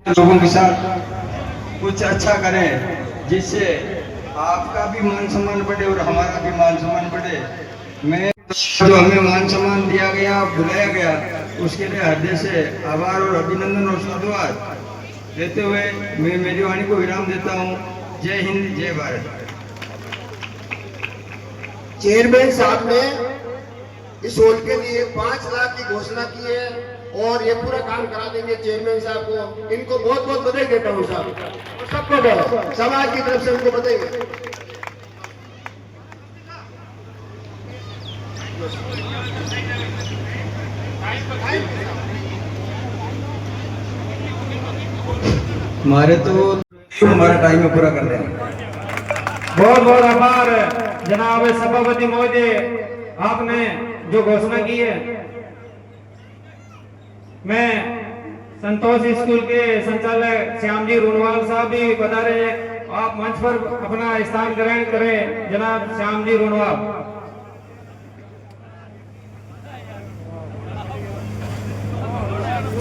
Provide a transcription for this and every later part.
लोगों के साथ कुछ अच्छा करें जिससे आपका भी मान सम्मान बढ़े और हमारा भी मान सम्मान बढ़े। मैं जो हमें मान सम्मान दिया गया, बुलाया गया, उसके लिए हृदय से आभार और अभिनंदन और साधुवाद देते हुए मैं मेरी वाणी को विराम देता हूँ। जय हिंद, जय भारत। चेयरमैन साहब ने इस हॉल के लिए 5 लाख की घोषणा की है और ये पूरा काम करा देंगे चेयरमैन साहब को। इनको बहुत बहुत बधाई देता हूँ साहब, सबको दो, समाज की तरफ से उनको बधाई। हमारे तो हमारा टाइम पूरा कर देंगे। बहुत बहुत आभार जनाब सभापति महोदय, आपने जो घोषणा की है। मैं संतोष स्कूल के संचालक श्याम जी रूणवाल साहब भी बता रहे हैं, आप मंच पर अपना स्थान ग्रहण करें। जनाब श्याम जी रूणवाल।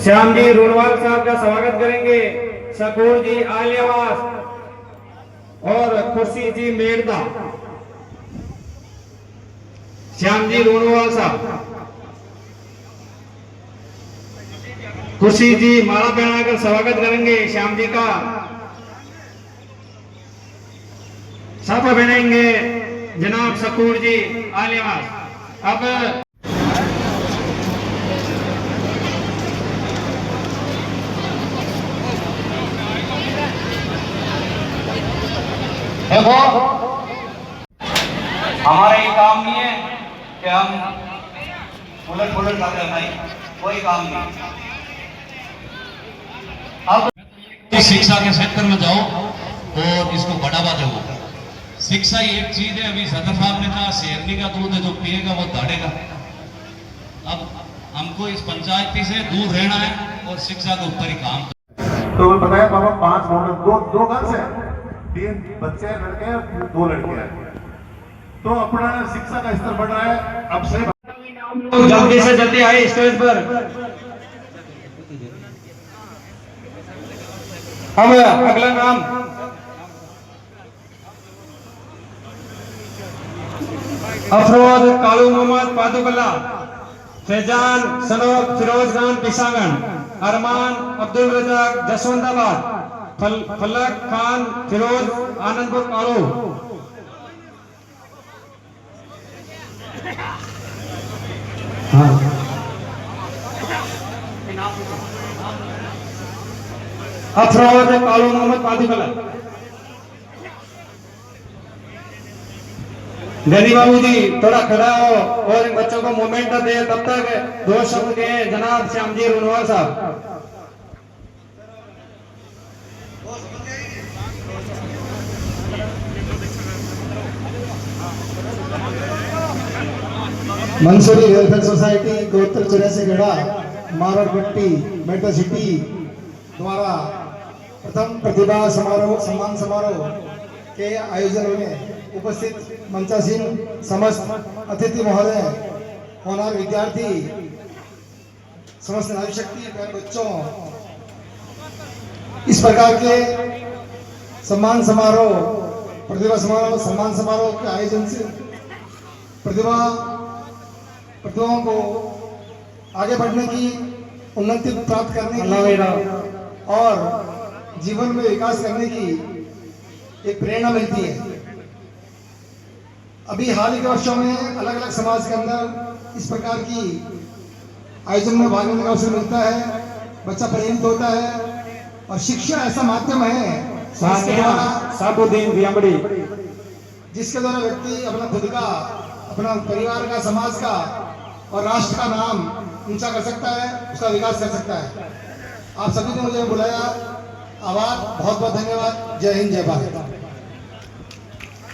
श्याम जी रूणवाल साहब का स्वागत करेंगे। शकूर जी आलियावास और खुर्शी जी मेड़दा। श्याम जी रूणवाल साहब, खुर्शी जी माला पहनाकर स्वागत करेंगे श्याम जी का। साफा पहनाएंगे जनाब शकूर जी आलियावास। अब देखो, हमारा ये काम नहीं है कि हम उलट पुलट करते हैं, कोई काम नहीं। अब शिक्षा के क्षेत्र में जाओ और इसको बढ़ावा दो। शिक्षा ही एक चीज है, अभी सदर साहब ने कहा शेरनी का दूध है, जो पिएगा वो दौड़ेगा। अब हमको इस पंचायती से दूर रहना है और शिक्षा के ऊपर ही काम। तो बताया बाबा 5 मॉडल, दो गर्ल्स है, 3 बच्चे लड़के हैं, 2 लड़के हैं। तो अपना शिक्षा का स्तर बढ़ रहा है। अब से जल्दी से जल्दी आए स्टेज पर। अब अगला नाम अफरोज कालू मोहम्मद पादुकल्ला, फैजान सनोक फिरोज खान पिसागन, अरमान अब्दुल रजाक जसवंताबाद, फलक खान फिरोज आनंदपुर कालू। हाँ। अफरोज कालू मोहम्मद पादुकल्ला। गनी बाबू जी थोड़ा खड़ा हो और इन बच्चों को मोमेंट दे। तब तक 2 शब्द के जनाब श्याम जी रूणवाल साहब। मंसूरी वेलफेयर सोसाइटी गोत्र 84 गढ़ा मारवाड़पट्टी मेट्रो सिटी द्वारा प्रथम प्रतिभा समारोह सम्मान समारोह के आयोजन में उपस्थित मंचासीन समस्त अतिथि महोदय, होनहार विद्यार्थी, समस्त नारी शक्ति प्यारे बच्चों, इस प्रकार के सम्मान समारोह, प्रतिभा समारोह, सम्मान समारोह के आयोजन से प्रतिभाओं को आगे बढ़ने की, उन्नति प्राप्त करने की और जीवन में विकास करने की एक प्रेरणा मिलती है। अभी हाल ही के वर्षों में अलग अलग समाज के अंदर इस प्रकार की आयोजन में भाग लेने का अवसर मिलता है, बच्चा प्रेरित होता है और शिक्षा ऐसा माध्यम है जिसके द्वारा व्यक्ति अपना खुद का, अपना परिवार का, समाज का और राष्ट्र का नाम ऊंचा कर सकता है, उसका विकास कर सकता है। आप सभी ने मुझे बुलाया, आभार, बहुत बहुत धन्यवाद। जय हिंद, जय भारत।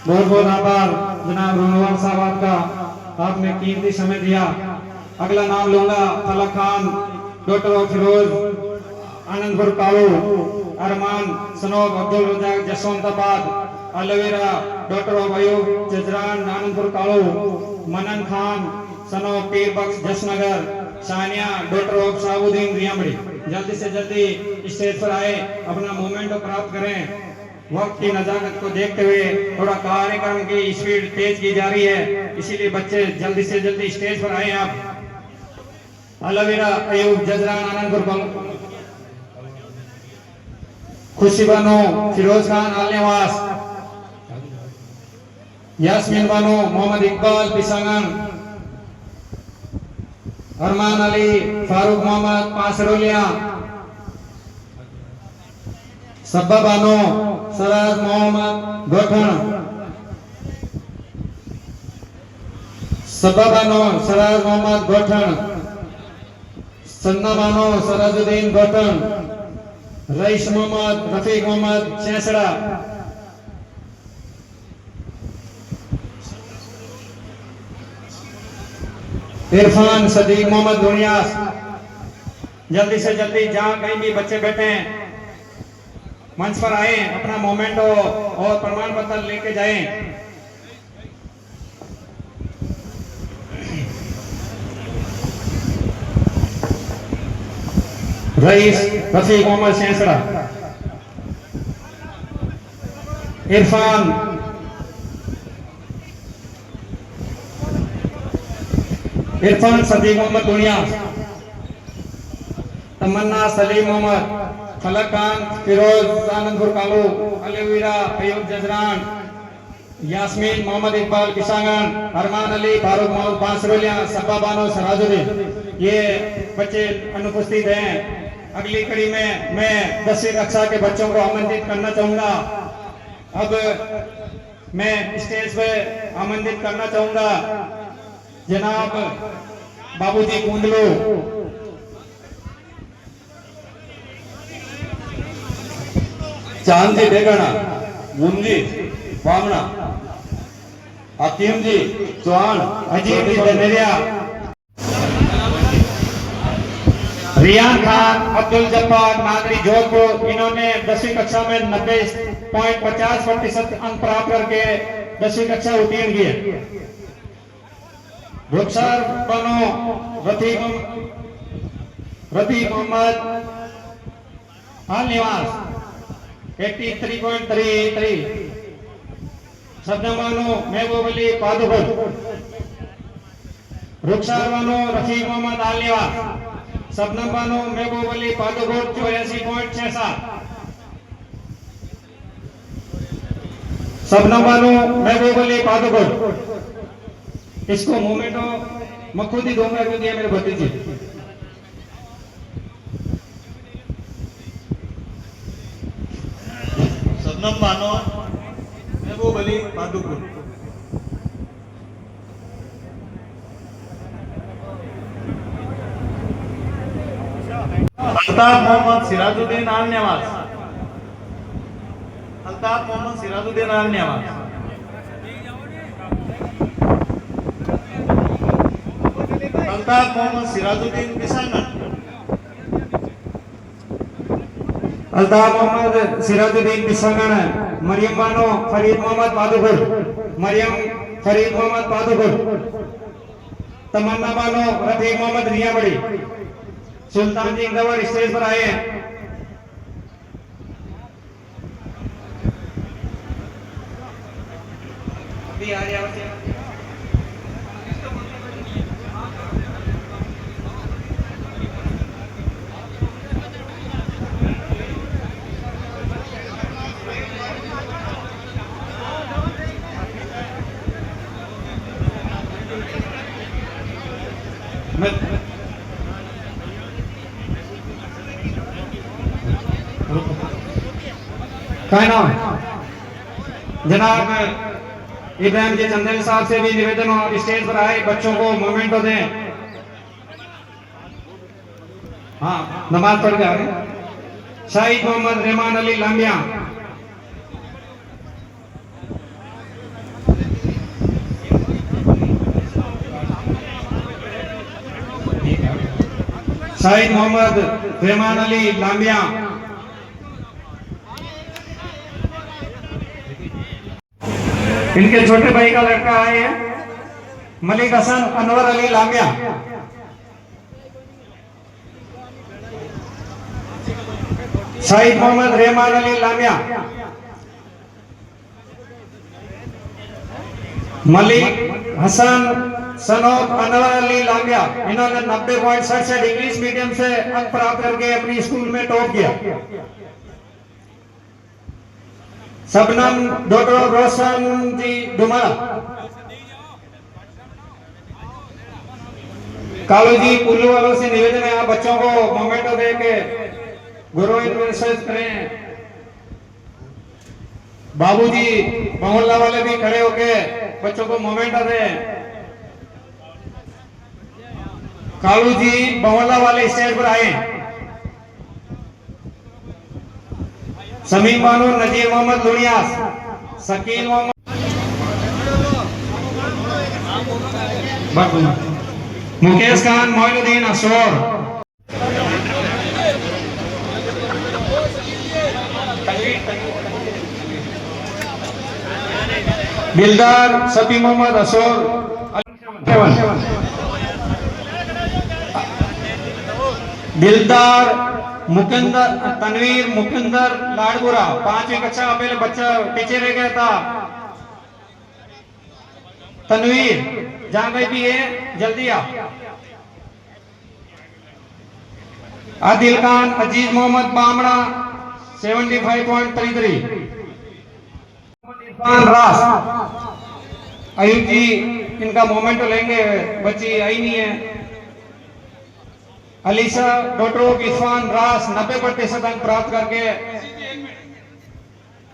बहुत बहुत आभार जनाब रूणवाल साहब आपका, आपने कीमती समय दिया। अगला नाम लूंगा फलक Khan, doctor Firoz Anandpur Kalu, Armaan Sanob Abdul Razzaq जसवंताबाद, अलवेरा doctor Ayub जजरान Anandpur Kalu, Manan Khan Sanob Pir Bakhsh Jasnagar, Shania doctor of शाहुद्दीन रियामड़ी जल्दी से जल्दी स्टेज पर आए, अपना मोमेंट प्राप्त करें। वक्त की नजाकत को देखते हुए थोड़ा कार्यक्रम की स्पीड तेज की जा रही है, इसीलिए बच्चे जल्दी से जल्दी स्टेज पर आए। आप अलवीरा अयूब जजरान आनंदपुर खुशी बानो फिरोज खान आलनेवास, यास्मीन बानो मोहम्मद इकबाल पिसांगन, अरमान अली फारूक मोहम्मद पासरोलिया, सब्बा बानो सराज मोहम्मद गोठन, सब्बा बानो सराज मोहम्मद गोठन, सन्ना बानो सराजुद्दीन गोठन, रईस मोहम्मद रफीक मोहम्मद शेसड़ा, इरफान सदीक मोहम्मद दुनियास। जल्दी से जल्दी जहां कहीं भी बच्चे बैठे हैं मंच पर आए, अपना मोमेंट और प्रमाण पत्र लेके जाएं। रईस रफीक मोहम्मद शेसड़ा, इरफान सदीक मोहम्मद दुनिया, तमन्ना सलीम मोहम्मद, फलक खान फिरोज आनंदपुर कालू, अलवीरा अयूब जजरान, यास्मीन मोहम्मद इकबाल किसांगन, अरमान अली फारूक मोहम्मद बांसरोलिया, सब्बा बानो सराजुद्दीन, ये बच्चे अनुपस्थित हैं। अगली कड़ी में मैं 10वीं कक्षा के बच्चों को आमंत्रित करना चाहूंगा। अब मैं स्टेज पे आमंत्रित करना चाहूंगा जनाब बाबूजी कुंडलू, चांद जी बेगड़ा, मुंजी बामना, हकीम जी चौहान, अजीत जी दनेरिया, रियान खान अब्दुल जब्बार नागरी जोधपुर, इन्होंने 10वीं कक्षा में 90.50% अंक प्राप्त करके 10वीं कक्षा उत्तीर्ण किए। रुखसार बनो रफीक मोहम्मद आलनेवास 83.33, शब्दमानो महबूब अली पादुपुर, रुखसार बानो रफीक मोहम्मद आलनेवास, शबनम बानो महबूब अली पादुपुर 84.67, शबनम बानो महबूब अली पादुपुर। इसको मोमेंटो मखूदी दूंगा क्यों दिया मेरे भतीजे। सदनम बानो महबूब अली पादुपुर, अल्ताफ मोहम्मद सिराजुद्दीन आलनेवास, अल्ताफ मोहम्मद सिराजुद्दीन आलनेवास, अल्ताफ मोहम्मद सिराजुद्दीन पिसांगन, अल्ताफ मोहम्मद सिराजुद्दीन पिसांगन, मरियम बानो फरीद मोहम्मद पादुपुर, मरियम फरीद मोहम्मद पादुपुर, तमन्ना बानो रफीक मोहम्मद रियामड़ी, सुल्तान जी इंदवर स्टेज पर आए हैं। अभी आ जाओ। क्या नाम जनाब इब्राहिम जी चंदेल साहब से भी निवेदन और स्टेज पर आए बच्चों को मोमेंट दें। हाँ नमाज पढ़ के आ रहे। शाहिद मोहम्मद रहमान अली लामिया, शाहिद मोहम्मद रहमान अली लामिया, इनके छोटे भाई का लड़का आए हैं मलिक हसन अनवर अली लामिया, सईद मोहम्मद रहमान अली लामिया, मलिक हसन सनोब अनवर अली लामिया, इन्होंने 90.67 इंग्लिश मीडियम से अंक प्राप्त करके अपनी स्कूल में टॉप किया। सबनम डॉक्टर रोशन जी डुमरा, कालू जी पुल्लू वालों से निवेदन है आप बच्चों को मोमेंटो दे के गुरु इन्वेस्ट करें। बाबूजी मोहल्ला वाले भी खड़े होके बच्चों को मोमेंटो दें। कालू जी मोहल्ला वाले स्टेज पर आए। समीम बानू, नजीर मोहम्मद लुनियास, शकील मोहम्मद, मुकेश खान, मोइनुद्दीन असोर, दिलदार सफी मोहम्मद असोर, दिलदार मुकंदर, तनवीर मुकंदर लाड़पुरा, 5वीं कक्षा का पहले बच्चा पीछे रह गया था। तनवीर जहां गई भी है जल्दी आ। आदिल खान, अजीज मोहम्मद बामड़ा 75.33, रास अयूब जी इनका मोमेंट लेंगे, बच्ची आई नहीं है। अलीसा डॉक्टर इरफान रास 90% अंक प्राप्त करके,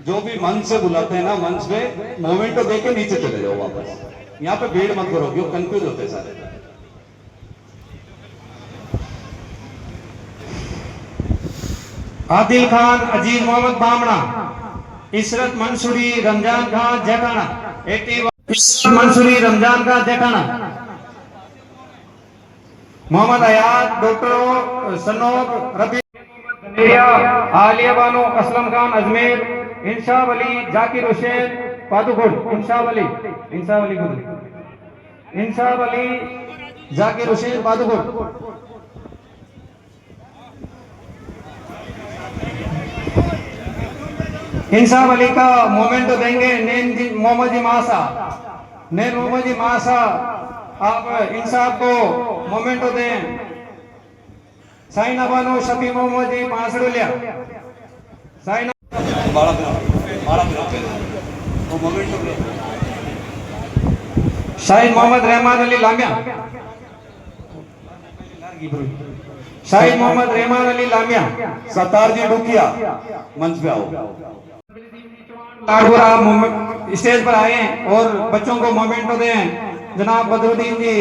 जो भी मंच से बुलाते हैं ना, मंच पे मोमेंटो दे के नीचे चले जाओ वापस, यहाँ पे भीड़ मत करो क्यों कंफ्यूज होते हैं सारे। आदिल खान, अजीज मोहम्मद बामड़ा, इशरत मंसूरी, रमजान खान जटाना 81, मंसूरी रमजान खान जटाना, मोहम्मद हयात, डॉक्टर सनोब रबी, आलिया बानो, असलम खान अजमेर, इंशाब अली, जाकिर हुसैन पादुकोट, इंशाब अली जाकिर हुसैन पादुकोट। इंसाफ अली का मोमेंट तो देंगे नैन मोहम्मद जी मासा, आप इंसाफ को मोमेंटो दें। साइना बानो, शफी मोहम्मद जी पांसड़ुलिया, साइना शाहिद मोहम्मद रहमान अली लामिया, शाहिद मोहम्मद रहमान अली लामिया, सत्तार जी डुकिया मंच पे आओ। लाड़पुरा स्टेज पर आए और बच्चों को मोमेंटो दें। जनाब बदरुद्दीन जी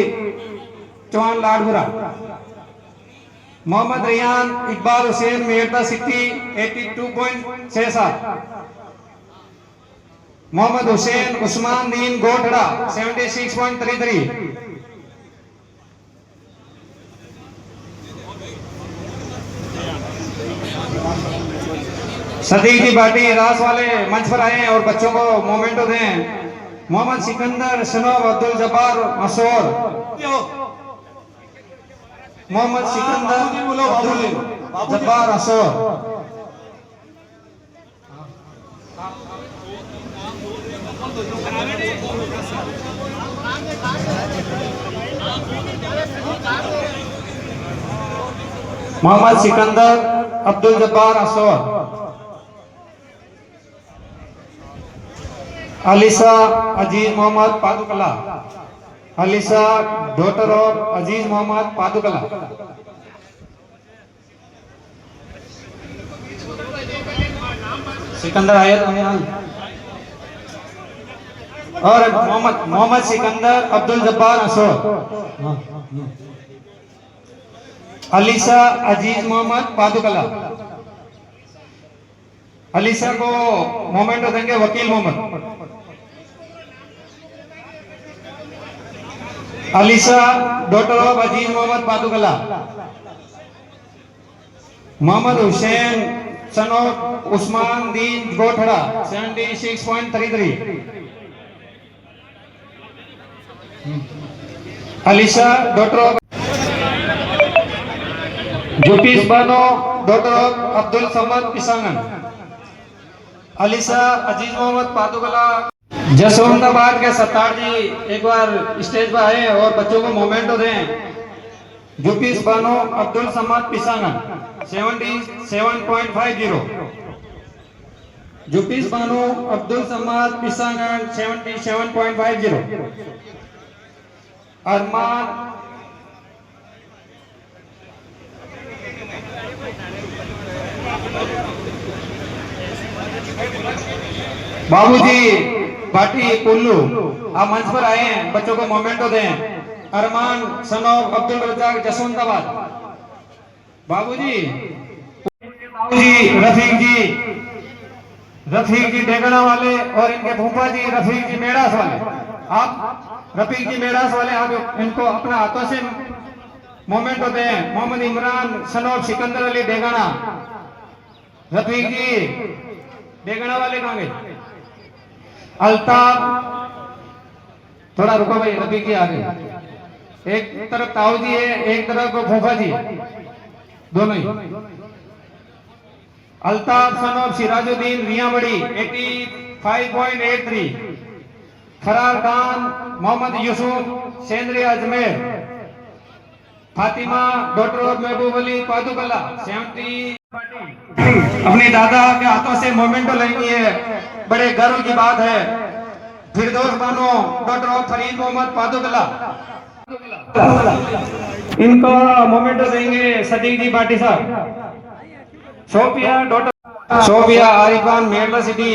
चौहान लाड़पुरा, मोहम्मद रियान इकबाल हुसैन मेरता सिटी 82.67, मोहम्मद हुसैन उस्मान दीन गोठड़ा 76.33, सदीक जी बाटी रास वाले मंच पर आए और बच्चों को मोमेंटो दें। मोहम्मद सिकंदर सनोब अब्दुल जब्बार असोर, मोहम्मद सिकंदर अब्दुल जब्बार असोर, मोहम्मद सिकंदर अब्दुल जब्बार असोर, अलीसा अजीज मोहम्मद पादुकला, अलीसा डॉटर ऑफ अजीज मोहम्मद पादुकला, सिकंदर आयत और मोहम्मद सिकंदर अब्दुल जब्बार असोर, अलीसा अजीज मोहम्मद पादुकला। अलीसा को मोमेंटो देंगे Vakil Mohammad, Alisa daughter of Aziz Mohammad Padukala, Mohammad Hussain son of Usman Deen Gothda 76.33, Alisa daughter of जुपीस बानो डॉक्टर अब्दुल समद पिसांगन, अलीसा अजीज मोहम्मद पादुगला। जसवंताबाद के सत्तार जी एक बार स्टेज पर आए और बच्चों को मोमेंटो दें। जुपीस बानो अब्दुल समद पिसांगन 77.50। जुपीस बानो अब्दुल समद पिसांगन 77.50। अरमान बाबूजी पाटी पुल्लू आप मंच पर आए हैं, बच्चों को मोमेंटो दें। अरमान सनोब अब्दुल रजाक जसवंताबाद। बाबूजी रफीक जी डेगना वाले और इनके फूफा जी रफीक जी मेड़ास वाले। आप रफीक जी मेड़ास वाले आप इनको अपना हाथों से मोमेंटो दें। मोहम्मद इमरान सनोब सिकंदर अली डेगना। रफीक जी डेगना वाले कहाँ गए? अल्ताफ थोड़ा रुको भाई, रफीक जी आगे। एक तरफ ताऊ जी है, एक तरफ फूफा जी, दोनों ही। अल्ताफ सनोब सिराजुद्दीन रियाबड़ी 85.83। फरार खान मोहम्मद यूसुफ सेंद्री अजमेर। फातिमा डॉक्टर महबूब अली पादुकला 70। अपने दादा के हाथों से मोमेंटो लेनी है, बड़े गर्व की बात है। फिरदौस बानो डॉक्टर फरीद मोहम्मद पादुकला, इनको मोमेंटो देंगे सदीक जी बाटी साहब। सोफिया आरिफान मेरला सिटी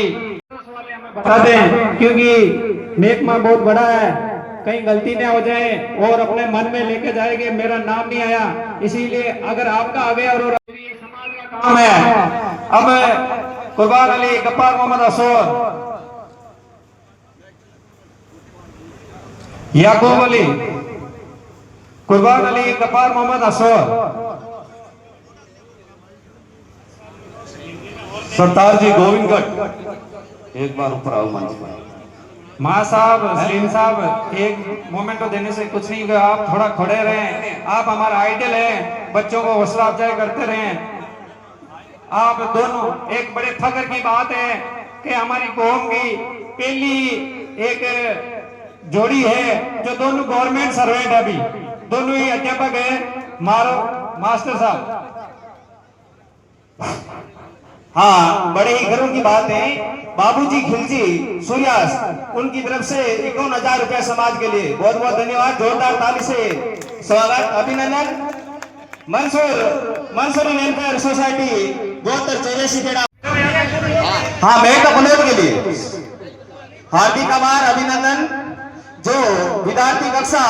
बता दें, क्योंकि नेकमा बहुत बड़ा है, कहीं गलती ना हो जाए और अपने मन में लेके जाएंगे मेरा नाम नहीं आया, इसीलिए अगर आपका आ गया और काम है। अब कुर्बान अली गफ्फार मोहम्मद असोर, याकूब अली, कुर्बान अली गफ्फार मोहम्मद असोर। सरदार जी गोविंदगढ़ एक बार ऊपर आओ मंच पर। माँ साहब सलीम साहब एक मोमेंटो देने से कुछ नहीं होगा, आप थोड़ा खड़े रहें, आप हमारा आइडल हैं, बच्चों को हौसला अफजाई करते रहें। आप दोनों एक बड़े फख्र की बात है कि हमारी कौम की पहली एक जोड़ी है जो दोनों गवर्नमेंट सर्वेंट है, अभी दोनों ही अध्यापक है, मास्टर साहब। हाँ, बड़े ही गर्व की बात है। बाबूजी खिलजी सूर्यास उनकी तरफ से 51,000 रुपया समाज के लिए बहुत बहुत धन्यवाद। जोरदार ताली से स्वागत, अभिनंदन। मंसूरी वेलफेयर सोसाइटी 7284 खेड़ा, हाँ मेहता पनोर के लिए हार्दिक आभार, अभिनंदन। जो विद्यार्थी कक्षा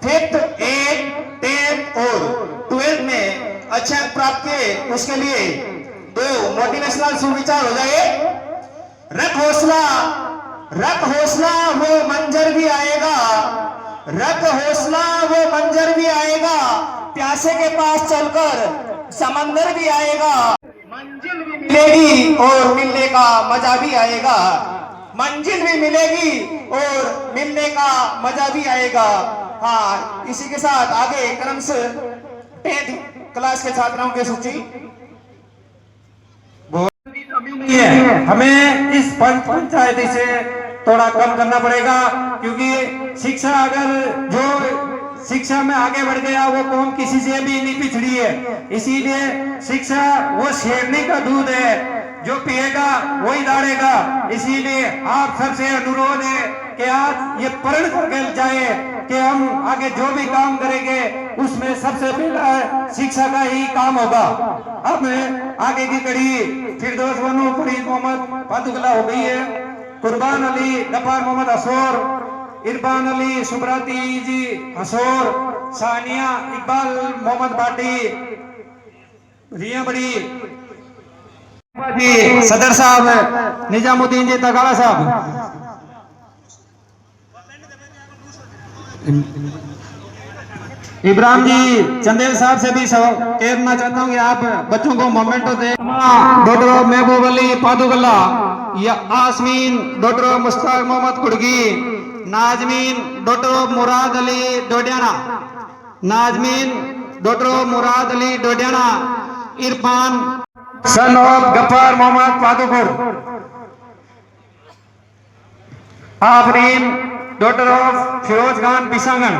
5th, 8th, 10th और 12th में अच्छे अंक प्राप्त किए, उसके लिए 2 मोटिवेशनल सुविचार हो जाए। रख हौसला वो मंजर भी आएगा, रख हौसला वो मंजर भी आएगा, प्यासे के पास चलकर समंदर भी आएगा, मंजिल भी मिलेगी और मिलने का मजा भी आएगा, मंजिल भी मिलेगी और मिलने का मजा भी आएगा। हाँ, इसी के साथ आगे क्रम से 10th क्लास के छात्राओं की सूची। हमें इस पंचायती से थोड़ा कम करना पड़ेगा, क्योंकि शिक्षा अगर जो शिक्षा में आगे बढ़ गया वो कौम किसी से भी नहीं पिछड़ी है। इसीलिए शिक्षा वो शेरनी का दूध है, जो पिएगा वही दाढ़ेगा। इसीलिए आप सबसे अनुरोध है कि आज ये प्रण करके जाए कि हम आगे जो भी काम करेंगे उसमें सबसे पहला शिक्षा का ही काम होगा। अब आगे की कड़ी फिरदौस बानो फरीद मोहम्मद पादुकला हो गई है, कुर्बान अली गफ्फार मोहम्मद असोर, इरफान अली सुब्राती जी असोर, सानिया इकबाल मोहम्मद बाटी रियाबड़ी जी, सदर साहब निजामुद्दीन जी तगाड़ा साहब। इब्राहिम जी चंदेल साहब से भी कहना चाहता हूँ कि आप बच्चों को मोमेंटो दे। डॉक्टर महबूब अली पादुकला, या Aasmeen daughter Mushtaq Mohammad Kudgi, Nazmeen daughter Murad Ali Dodiyana, Nazmeen daughter Murad Ali Dodiyana, Irfan son of Gaffar Mohammad Padupur, Afreen daughter of Firoz Khan Pisangan,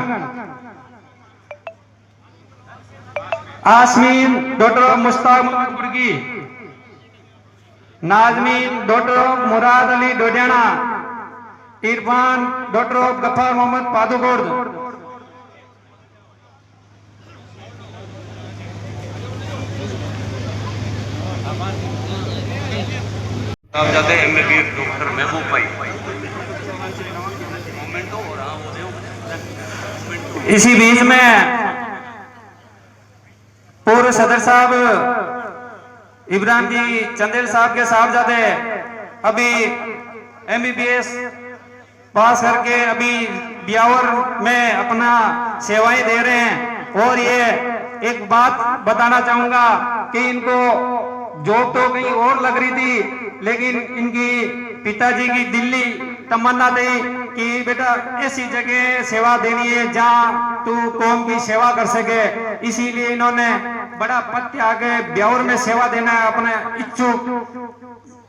Aasmeen daughter of Mushtaq Mohammad Kurki, Nazmeen daughter of Murad Ali Dodiyana, Irfan daughter of Gaffar Mohammad Padupur, साहबजादे MBBS डॉक्टर महबूब भाई। इसी बीच में पूर्व सदर साहब इब्राहिम जी चंदेल साहब के साहबजादे अभी MBBS पास करके अभी ब्यावर में अपना सेवाएं दे रहे हैं। और ये एक बात बताना चाहूंगा कि इनको जॉब तो कहीं और लग रही थी, लेकिन इनकी पिताजी की दिल्ली तमन्ना थी कि बेटा ऐसी जगह सेवा देनी है जहां तू कौम की सेवा कर सके। इसीलिए इन्होंने बड़ा पद त्याग ब्यावर में सेवा देना अपने इच्छुक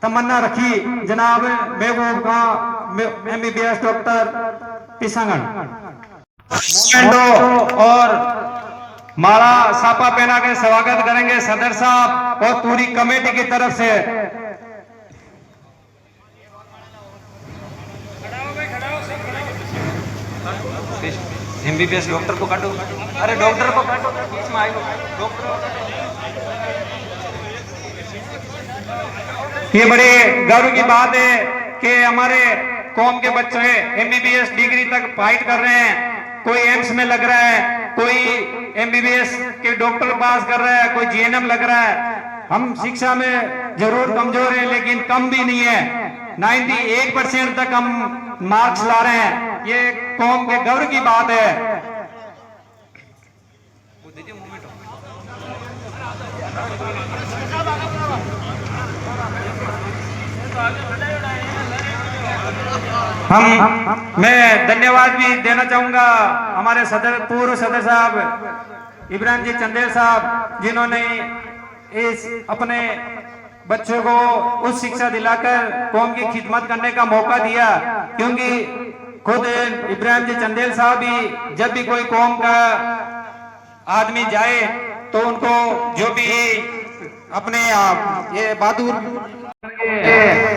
तमन्ना रखी। जनाब महबूब का MBBS डॉक्टर पिसांगन और माला सापा पहना के स्वागत करेंगे सदर साहब और पूरी कमेटी की तरफ से। MBBS डॉक्टर को काटो, अरे डॉक्टर को काटो, बीच में आयो डॉक्टर। ये बड़े गर्व की बात है कि हमारे कौम के बच्चे MBBS डिग्री तक फाइट कर रहे हैं। कोई एम्स में लग रहा है, कोई MBBS के डॉक्टर पास कर रहा है, कोई GNM लग रहा है। हम शिक्षा में जरूर कमजोर हैं, लेकिन कम भी नहीं है। 98% तक हम मार्क्स ला रहे हैं। ये कौम के गर्व की बात है। मैं धन्यवाद भी देना चाहूंगा हमारे पूर्व सदर साहब इब्राहिम जी चंदेल साहब, जिन्होंने इस अपने बच्चों को उस शिक्षा दिलाकर कौम की खिदमत करने का मौका दिया। क्योंकि खुद इब्राहिम जी चंदेल साहब भी जब भी कोई कौम का आदमी जाए तो उनको जो भी अपने ये बहादुर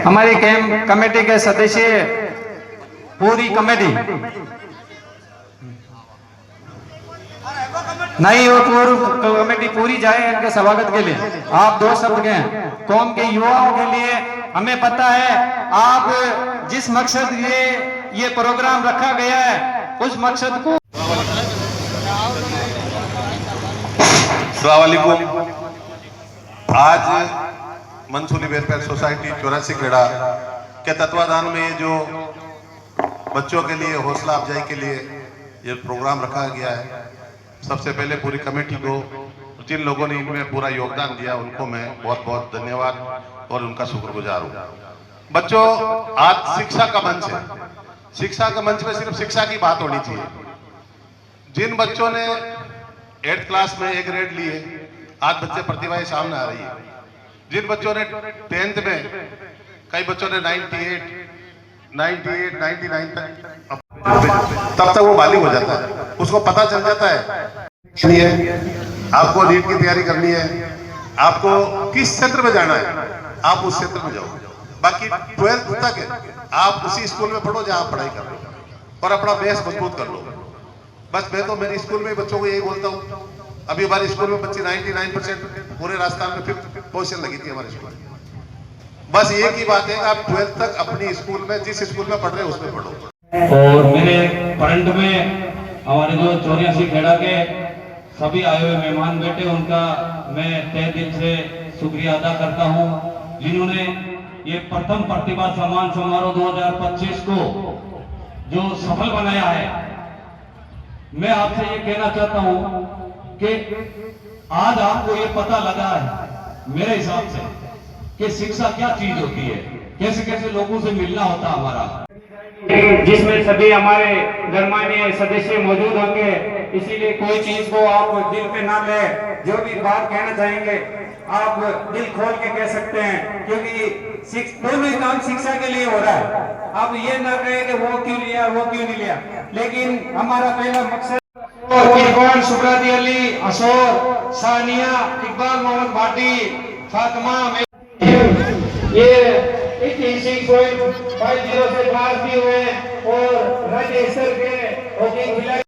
हमारी कैंप कमेटी के सदस्य पूरी कमेटी नहीं वो पूर्व कमेटी पूरी जाए इनके स्वागत के लिए। आप दो शब्द कहें कौम के युवाओं के लिए। हमें पता है आप जिस मकसद ये प्रोग्राम रखा गया है उस मकसद को। अस्सलाम वालेकुम। आज मंसूरी वेलफेयर सोसाइटी 84 खेड़ा के तत्वाधान में ये जो बच्चों के लिए हौसला अफजाई के लिए ये प्रोग्राम रखा गया है, सबसे पहले पूरी कमेटी को, जिन लोगों ने इनमें पूरा योगदान दिया उनको मैं बहुत बहुत धन्यवाद और उनका शुक्रगुजार हूँ। बच्चों, आज शिक्षा का मंच है। शिक्षा का मंच में सिर्फ शिक्षा की बात होनी चाहिए। जिन बच्चों ने 8th क्लास में A ग्रेड लिए, आज बच्चे प्रतिभाएं सामने आ रही है। जिन बच्चों ने 10th में, कई बच्चों ने 98, 99 तब तक वो बालिग हो जाता है, उसको पता चल जाता है आपको नीट की तैयारी करनी है, आपको किस क्षेत्र में जाना है, आप उस क्षेत्र में जाओ। बाकी 12th तक आप उसी स्कूल में पढ़ो जहां आप पढ़ाई कर लो और अपना बेस मजबूत कर लो। बस मैं तो मेरी स्कूल में बच्चों को यही बोलता हूँ। अभी हमारे स्कूल में बच्चे 99% पूरे राजस्थान में 5th पोजीशन लगी थी हमारे स्कूल में। बस एक ही बात है, आप 12th तक अपनी स्कूल में, जिस स्कूल में पढ़ रहे हो उसमें पढ़ो। और मेरे फ्रंट में हमारे जो 84 खेड़ा के सभी आए हुए मेहमान बैठे, उनका मैं तहे दिल से शुक्रिया अदा करता हूं, जिन्होंने ये प्रथम प्रतिभा सम्मान समारोह 2025 को जो सफल बनाया है। मैं आपसे ये कहना चाहता हूं कि आज आपको ये पता लगा है मेरे हिसाब से कि शिक्षा क्या चीज होती है, कैसे कैसे लोगों से मिलना होता हमारा, जिसमें सभी हमारे गणमान्य सदस्य मौजूद होंगे। इसीलिए कोई चीज को आप दिल पे ना ले, जो भी बात कहना चाहेंगे आप दिल खोल के कह सकते हैं, क्योंकि दोनों ही काम शिक्षा के लिए हो रहा है। आप ये ना कहें कि वो क्यों लिया वो क्यों नहीं लिया, लेकिन हमारा पहला मकसद इकबाल, सुब्राती अली, असोर, सानिया, इकबाल मोहम्मद भाटी, फातिमा, ये 86.50 से पास भी हुए और राज्य स्तर के